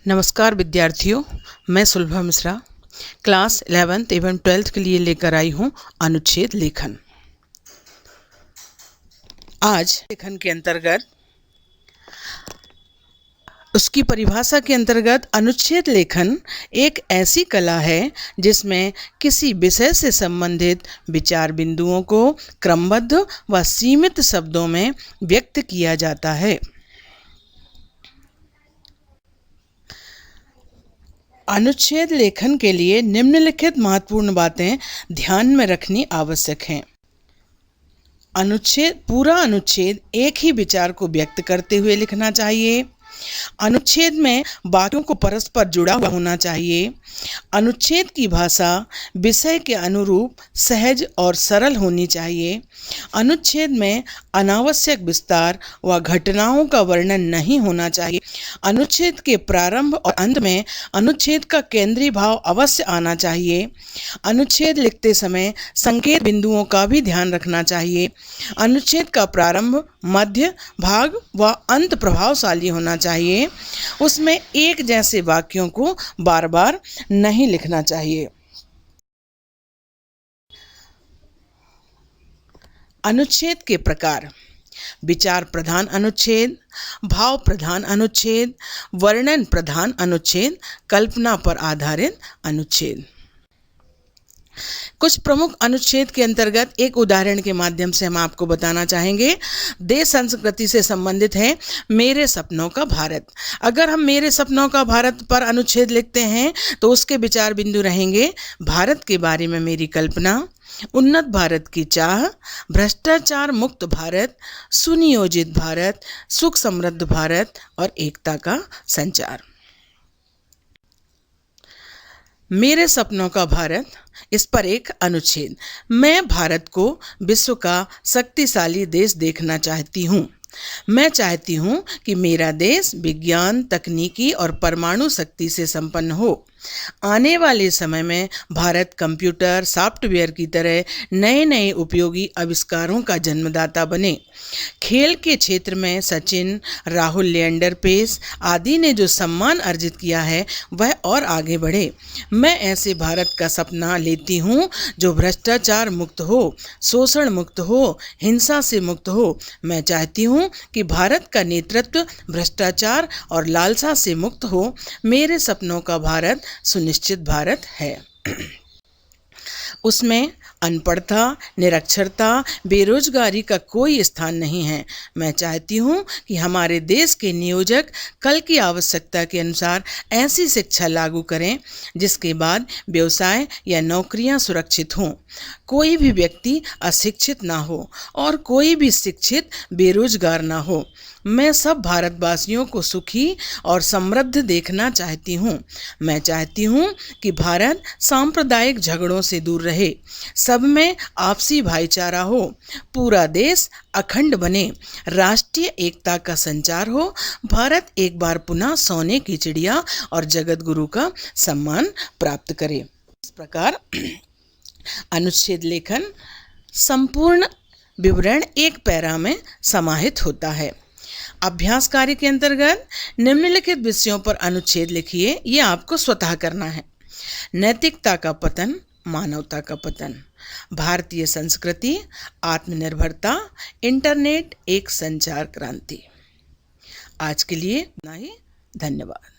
नमस्कार विद्यार्थियों, मैं सुलभा मिश्रा क्लास 11th एवं 12th के लिए लेकर आई हूँ अनुच्छेद लेखन। आज लेखन के अंतर्गत उसकी परिभाषा के अंतर्गत अनुच्छेद लेखन एक ऐसी कला है जिसमें किसी विषय से संबंधित विचार बिंदुओं को क्रमबद्ध व सीमित शब्दों में व्यक्त किया जाता है। अनुच्छेद लेखन के लिए निम्नलिखित महत्वपूर्ण बातें ध्यान में रखनी आवश्यक हैं। पूरा अनुच्छेद एक ही विचार को व्यक्त करते हुए लिखना चाहिए। अनुच्छेद में वाक्यों को परस्पर जुड़ा हुआ होना चाहिए। अनुच्छेद की भाषा विषय के अनुरूप सहज और सरल होनी चाहिए। अनुच्छेद में अनावश्यक विस्तार व घटनाओं का वर्णन नहीं होना चाहिए। अनुच्छेद के प्रारंभ और अंत में अनुच्छेद का केंद्रीय भाव अवश्य आना चाहिए। अनुच्छेद लिखते समय संकेत बिंदुओं का भी ध्यान रखना चाहिए। अनुच्छेद का प्रारंभ, मध्य भाग व अंत प्रभावशाली होना चाहिए। उसमें एक जैसे वाक्यों को बार बार नहीं लिखना चाहिए। अनुच्छेद के प्रकार: विचार प्रधान अनुच्छेद, भाव प्रधान अनुच्छेद, वर्णन प्रधान अनुच्छेद, कल्पना पर आधारित अनुच्छेद। कुछ प्रमुख अनुच्छेद के अंतर्गत एक उदाहरण के माध्यम से हम आपको बताना चाहेंगे। देश संस्कृति से संबंधित है मेरे सपनों का भारत। अगर हम मेरे सपनों का भारत पर अनुच्छेद लिखते हैं तो उसके विचार बिंदु रहेंगे: भारत के बारे में मेरी कल्पना, उन्नत भारत की चाह, भ्रष्टाचार मुक्त भारत, सुनियोजित भारत, सुख समृद्ध भारत और एकता का संचार। मेरे सपनों का भारत, इस पर एक अनुच्छेद: मैं भारत को विश्व का शक्तिशाली देश देखना चाहती हूँ। मैं चाहती हूँ कि मेरा देश विज्ञान, तकनीकी और परमाणु शक्ति से संपन्न हो। आने वाले समय में भारत कंप्यूटर, सॉफ्टवेयर की तरह नए नए उपयोगी आविष्कारों का जन्मदाता बने। खेल के क्षेत्र में सचिन, राहुल, लिएंडर पेस आदि ने जो सम्मान अर्जित किया है वह और आगे बढ़े। मैं ऐसे भारत का सपना लेती हूँ जो भ्रष्टाचार मुक्त हो, शोषण मुक्त हो, हिंसा से मुक्त हो। मैं चाहती हूँ कि भारत का नेतृत्व भ्रष्टाचार और लालसा से मुक्त हो। मेरे सपनों का भारत सुनिश्चित भारत है। उसमें अनपढ़ता, निरक्षरता, बेरोजगारी का कोई स्थान नहीं है। मैं चाहती हूँ कि हमारे देश के नियोजक कल की आवश्यकता के अनुसार ऐसी शिक्षा लागू करें जिसके बाद व्यवसाय या नौकरियाँ सुरक्षित हों, कोई भी व्यक्ति अशिक्षित ना हो और कोई भी शिक्षित बेरोजगार ना हो। मैं सब भारतवासियों को सुखी और समृद्ध देखना चाहती हूँ। मैं चाहती हूँ कि भारत सांप्रदायिक झगड़ों से दूर रहे, सब में आपसी भाईचारा हो, पूरा देश अखंड बने, राष्ट्रीय एकता का संचार हो, भारत एक बार पुनः सोने की चिड़िया और जगत गुरु का सम्मान प्राप्त करे। इस प्रकार अनुच्छेद लेखन संपूर्ण विवरण एक पैरा में समाहित होता है। अभ्यास कार्य के अंतर्गत निम्नलिखित विषयों पर अनुच्छेद लिखिए। ये आपको स्वतः करना है: नैतिकता का पतन, मानवता का पतन, भारतीय संस्कृति, आत्मनिर्भरता, इंटरनेट एक संचार क्रांति। आज के लिए इतना ही। धन्यवाद।